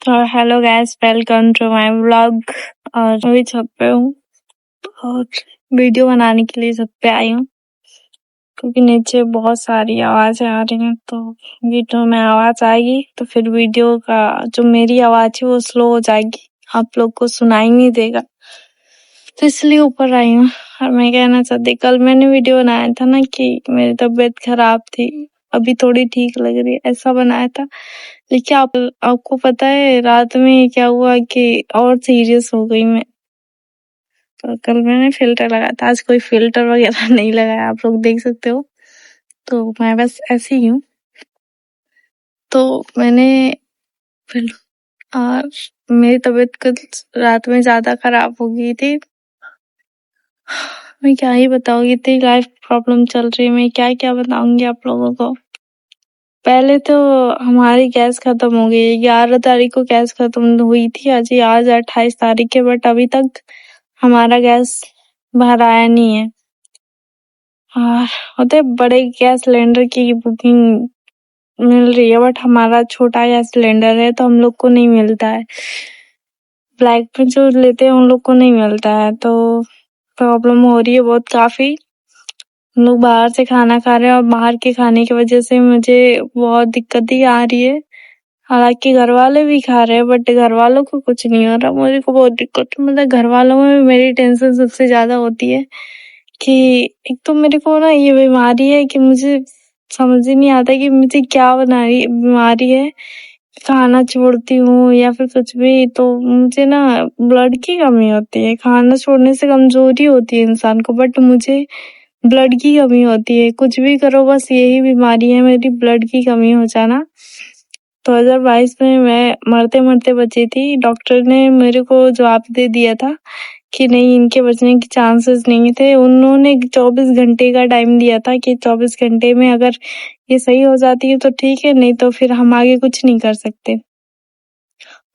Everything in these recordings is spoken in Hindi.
तो hello guys, welcome to my vlog. और मैं भी छत पे हूँ और वीडियो बनाने के लिए छत पे आई हूँ क्योंकि नीचे बहुत सारी आवाजें आ रही हैं। तो वीडियो में आवाज आएगी तो फिर वीडियो का जो मेरी आवाज है वो स्लो हो जाएगी, आप लोग को सुनाई नहीं देगा, तो इसलिए ऊपर आई हूँ। और मैं कहना चाहती, कल मैंने वीडियो बनाया था ना कि मेरी तबीयत खराब थी, अभी थोड़ी ठीक लग रही है, ऐसा बनाया था। लेकिन आपको पता है रात में क्या हुआ कि और सीरियस हो गई मैं। तो कल मैंने फिल्टर लगाया था, आज कोई फिल्टर वगैरह नहीं लगाया, आप लोग देख सकते हो। तो मैं बस ऐसी ही हूँ। तो मैंने फिर और मेरी तबीयत कल रात में ज्यादा खराब हो गई थी। मैं क्या ही बताऊंगी, इतनी लाइफ प्रॉब्लम चल रही है, मैं क्या क्या बताऊंगी आप लोगों को। पहले तो हमारी गैस खत्म हो गई, 11 तारीख को गैस खत्म हुई थी, आज 28 तारीख है, बट अभी तक हमारा गैस भराया नहीं है। और होते बड़े गैस सिलेंडर की बुकिंग मिल रही है, बट हमारा छोटा गैस सिलेंडर है तो हम लोग को नहीं मिलता है। ब्लैक में जो लेते हैं उन लोग को नहीं मिलता है, तो प्रॉब्लम हो रही है बहुत काफी। हम लोग बाहर से खाना खा रहे हैं और बाहर के खाने की वजह से मुझे बहुत दिक्कत ही आ रही है। हालांकि घर वाले भी खा रहे हैं बट घर वालों को कुछ नहीं हो रहा, मुझे को बहुत दिक्कत। मतलब घर वालों में मेरी टेंशन सबसे ज्यादा होती है कि एक तो मेरे को ना ये बीमारी है कि मुझे समझ ही नहीं आता कि मुझे क्या बीमारी है। खाना छोड़ती हूँ या फिर कुछ भी तो मुझे ना ब्लड की कमी होती है। खाना छोड़ने से कमजोरी होती है इंसान को, बट मुझे ब्लड की कमी होती है। कुछ भी करो बस यही बीमारी है मेरी, ब्लड की कमी हो जाना। 2022 में मैं मरते मरते बची थी। डॉक्टर ने मेरे को जवाब दे दिया था कि नहीं, इनके बचने के चांसेस नहीं थे। उन्होंने 24 घंटे का टाइम दिया था कि 24 घंटे में अगर ये सही हो जाती है तो ठीक है, नहीं तो फिर हम आगे कुछ नहीं कर सकते।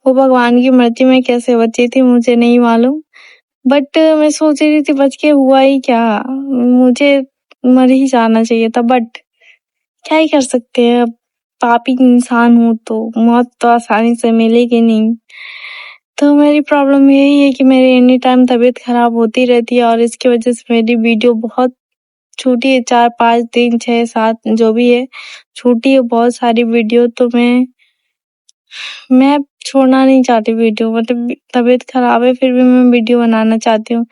वो भगवान की मर्जी में कैसे बची थी मुझे नहीं मालूम, बट मैं सोच रही थी बच के हुआ ही क्या, मुझे मर ही जाना चाहिए था, बट क्या ही कर सकते हैं। अब पापी इंसान हूँ तो मौत तो आसानी से मिलेगी नहीं। तो मेरी प्रॉब्लम यही है कि मेरी एनी टाइम तबीयत खराब होती रहती है और इसकी वजह से मेरी वीडियो बहुत छूटी है, 4 5 3 6 7 जो भी है छूटी है बहुत सारी वीडियो। तो मैं छोड़ना नहीं चाहती वीडियो, मतलब तबीयत खराब है फिर भी मैं वीडियो बनाना चाहती हूँ।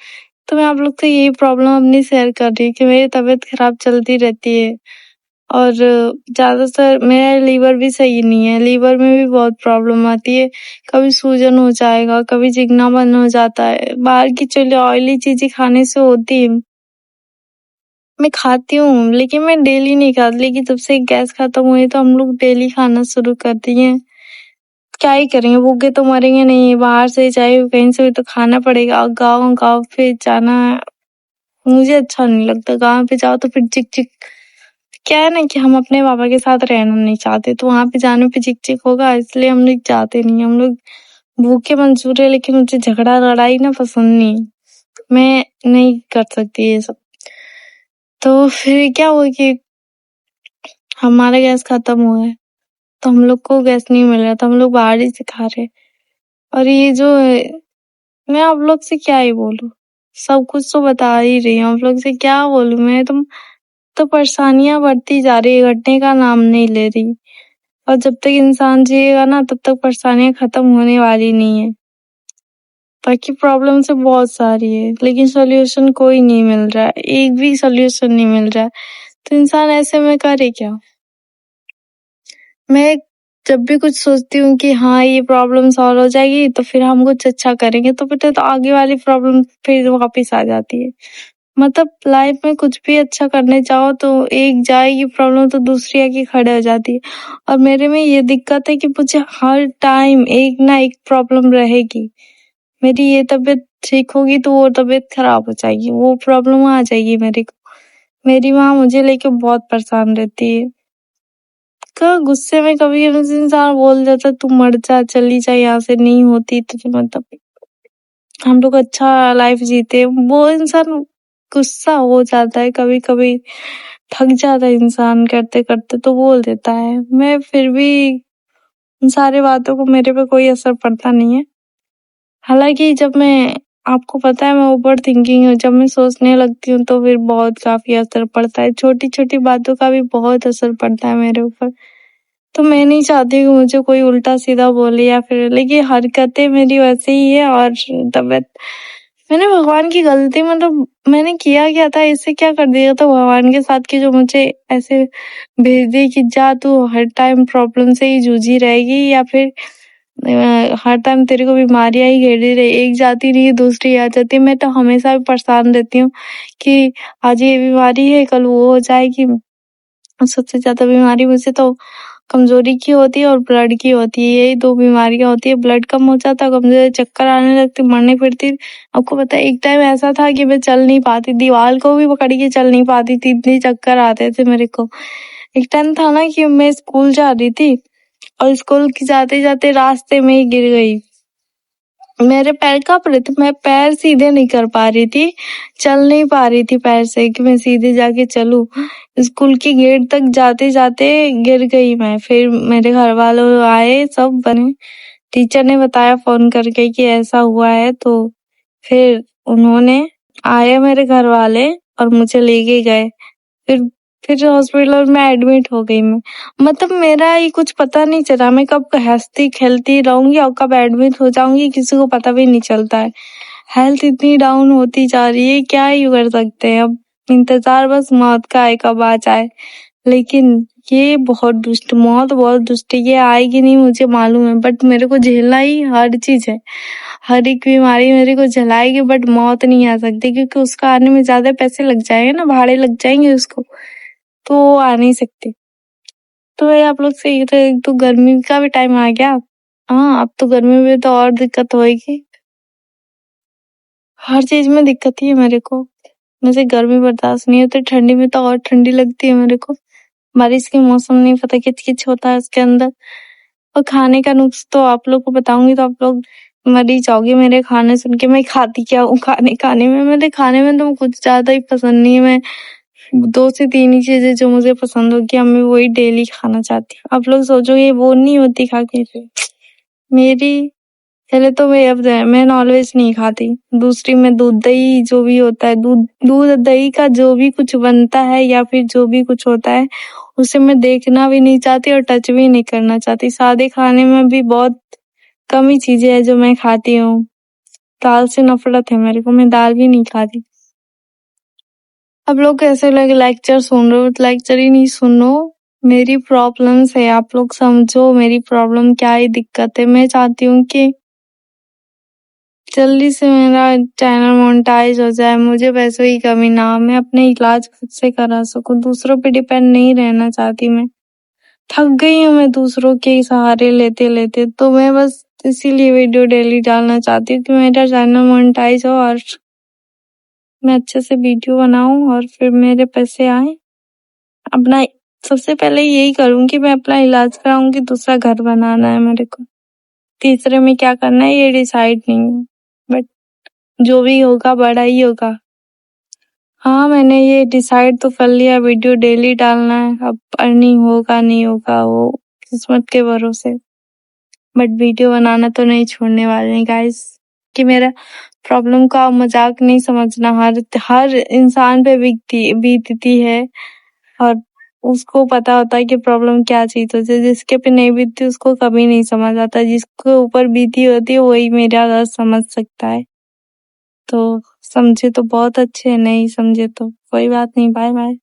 तो मैं आप लोग से यही प्रॉब्लम अपनी शेयर कर रही हूँ कि मेरी तबीयत खराब चलती रहती है और ज्यादातर मेरा लीवर भी सही नहीं है, लीवर में भी बहुत प्रॉब्लम आती है। कभी सूजन हो जाएगा, कभी चिकनापन हो जाता है। बाहर की चलिए ऑयली चीजें खाने से होती है, मैं खाती हूँ लेकिन मैं डेली नहीं खाती। लेकिन जब से गैस खत्म हुई तो हम लोग डेली खाना शुरू कर दिए। क्या ही करेंगे, भूखे तो मरेंगे नहीं, बाहर से चाहे कहीं से भी तो खाना पड़ेगा। गाँव गाँव पे जाना मुझे अच्छा नहीं लगता, गाँव पे जाओ तो फिर चिक चिक। क्या है ना कि हम अपने पापा के साथ रहना नहीं चाहते, तो वहां पे जाने पे चिक चिक होगा, इसलिए हम लोग जाते नहीं। हम लोग भूखे मंसूर है, लेकिन मुझे झगड़ा लड़ाई ना पसंद नहीं, मैं नहीं कर सकती ये सब। तो फिर क्या हुआ कि हमारा गैस खत्म हुआ है तो हम लोग को गैस नहीं मिल रहा, तो हम लोग बाहर ही से खा रहे। और ये जो है, मैं आप लोग से क्या ही बोलूं, सब कुछ तो बता ही रही हूँ, आप लोग से क्या बोलूं मैं। तो परेशानियां बढ़ती जा रही है, घटने का नाम नहीं ले रही। और जब तक इंसान जिएगा ना तब तक परेशानियां खत्म होने वाली नहीं है। बाकी प्रॉब्लम से बहुत सारी है लेकिन सोल्यूशन कोई नहीं मिल रहा है, एक भी सोल्यूशन नहीं मिल रहा है। तो इंसान ऐसे में करे क्या। मैं जब भी कुछ सोचती हूँ कि हाँ ये प्रॉब्लम सॉल्व हो जाएगी तो फिर हम कुछ अच्छा करेंगे, तो फिर तो आगे वाली प्रॉब्लम फिर वापस आ जाती है। मतलब लाइफ में कुछ भी अच्छा करने चाहो तो एक जाएगी प्रॉब्लम तो दूसरी आके खड़े हो जाती है। और मेरे में ये दिक्कत है कि मुझे हर टाइम एक ना एक प्रॉब्लम रहेगी। मेरी ये तबीयत ठीक होगी तो वो तबीयत खराब हो जाएगी, वो प्रॉब्लम आ जाएगी मेरे को। मेरी माँ मुझे लेके बहुत परेशान रहती है। गुस्से में कभी कभी इंसान बोल देता तू मर जा, चली जा यहाँ से, नहीं होती तो मतलब हम लोग अच्छा लाइफ जीते। वो इंसान गुस्सा हो जाता है, कभी कभी थक जाता है इंसान करते करते तो बोल देता है। मैं फिर भी उन सारी बातों को मेरे पे कोई असर पड़ता नहीं है। हालाँकि जब मैं आपको पता है मैं ओवर थिंकिंग हूँ, जब मैं सोचने लगती हूँ तो फिर बहुत काफ़ी असर पड़ता है। छोटी-छोटी बातों का भी बहुत असर पड़ता है मेरे ऊपर। तो मैं नहीं चाहती कि मुझे कोई उल्टा-सीधा बोले या फिर, लेकिन हरकतें मेरी वैसे ही है और तबीयत, मैंने भगवान की गलती, मतलब मैंने किया क्या था, इससे क्या कर दिया था भगवान के साथ कि जो मुझे ऐसे भेज दी कि जा तू हर टाइम प्रॉब्लम से ही जूझी रहेगी, या फिर हर टाइम तेरे को बीमारियां ही घेरी रही, एक जाती नहीं दूसरी आ जाती है। मैं तो हमेशा भी परेशान रहती हूँ कि आज ये बीमारी है कल वो हो जाएगी। सबसे ज्यादा बीमारी मुझे तो कमजोरी की होती है और ब्लड की होती है, यही दो बीमारियां होती है। ब्लड कम हो जाता, कमजोरी, चक्कर आने लगती, मरने फिरती। आपको पता है एक टाइम ऐसा था कि मैं चल नहीं पाती, दीवार को भी पकड़ के चल नहीं पाती थी, इतने चक्कर आते थे मेरे को। एक टाइम था ना कि मैं स्कूल जा रही थी और स्कूल की जाते जाते रास्ते में ही गिर गई। मेरे पैर कांप रहे थे, मैं पैर सीधे नहीं कर पा रही थी, चल नहीं पा रही थी पैर से कि मैं सीधे जाके चलूं। स्कूल की गेट तक जाते जाते गिर गई मैं। फिर मेरे घर वालों आए, सब बने, टीचर ने बताया फोन करके कि ऐसा हुआ है, तो फिर उन्होंने आए मेरे घर वाले और मुझे लेके गए। फिर फिर हॉस्पिटल में एडमिट हो गई मैं। मतलब मेरा ही कुछ पता नहीं चला, मैं कब हंसती खेलती रहूंगी और कब एडमिट हो जाऊंगी किसी को पता भी नहीं चलता है। हेल्थ इतनी डाउन होती जा रही है, क्या ही कर सकते हैं अब। इंतजार बस मौत का है कब आ जाए। लेकिन ये बहुत दुष्ट, मौत बहुत दुष्ट है, ये आएगी नहीं मुझे मालूम है, बट मेरे को झेलना ही हर चीज है। हर एक बीमारी मेरे को झेलाएगी, बट मौत नहीं आ सकती क्योंकि उसका आने में ज्यादा पैसे लग जाएंगे ना, भाड़े लग जाएंगे उसको, तो वो आ नहीं सकते। तो ये आप लोग से ये तो, एक तो गर्मी का भी टाइम आ गया। हाँ, अब तो गर्मी में तो और दिक्कत होएगी। हर चीज में दिक्कत ही है मेरे को। मुझे गर्मी बर्दाश्त नहीं होती, ठंडी में तो और ठंडी लगती है मेरे को। बारिश के मौसम नहीं पता किच-किच होता है उसके अंदर। और खाने का नुक्स तो आप लोग को बताऊंगी तो आप लोग मर ही जाओगे मेरे खाने सुन के। मैं खाती क्या हूँ खाने में, मेरे खाने में तो कुछ ज्यादा ही पसंद नहीं है। मैं 2 से 3 ही चीजें जो मुझे पसंद होगी, अब मैं वही डेली खाना चाहती हूँ। आप लोग सोचोगे वो नहीं होती खा के मेरी। पहले तो मैं नॉनवेज नहीं खाती। दूसरी, मैं दूध दही जो भी होता है, दूध दूध दही का जो भी कुछ बनता है या फिर जो भी कुछ होता है, उसे मैं देखना भी नहीं चाहती और टच भी नहीं करना चाहती। सादे खाने में भी बहुत कम ही चीजें हैं जो मैं खाती हूँ। दाल से नफरत है मेरे को, मैं दाल भी नहीं खाती। अब लोग कैसे लगे लेक्चर सुन रहे हो, लेक्चर ही नहीं सुनो। मेरी प्रॉब्लम्स है, आप लोग समझो मेरी प्रॉब्लम क्या है, दिक्कत है। मैं चाहती हूँ कि जल्दी से मेरा चैनल मोनेटाइज हो जाए, मुझे पैसों की कमी ना हो, मैं अपने इलाज खुद से करा सकूं, दूसरों पे डिपेंड नहीं रहना चाहती। मैं थक गई हूँ, मैं दूसरों के सहारे लेते लेते। तो मैं बस इसीलिए वीडियो डेली डालना चाहती हूँ कि मेरा चैनल मोनेटाइज हो और मैं अच्छे से वीडियो बनाऊं और फिर मेरे पैसे आए। अपना सबसे पहले यही करूंगी, मैं अपना इलाज कराऊंगी, दूसरा घर बनाना है मेरे को। तीसरे में क्या करना है ये डिसाइड नहीं है, बट जो भी होगा बड़ा ही होगा। हाँ, मैंने ये डिसाइड तो कर लिया, वीडियो डेली डालना है। अब अर्निंग होगा नहीं होगा वो किस्मत के भरोसे, बट वीडियो बनाना तो नहीं छोड़ने वाले हैं गाइस। कि मेरा प्रॉब्लम का मजाक नहीं समझना, हर इंसान पे बीतती है और उसको पता होता है कि प्रॉब्लम क्या चीज होती है। जिसके पे नहीं बीतती उसको कभी नहीं समझ आता, जिसके ऊपर बीती होती है वही मेरा दर्द समझ सकता है। तो समझे तो बहुत अच्छे, नहीं समझे तो कोई बात नहीं। Bye bye.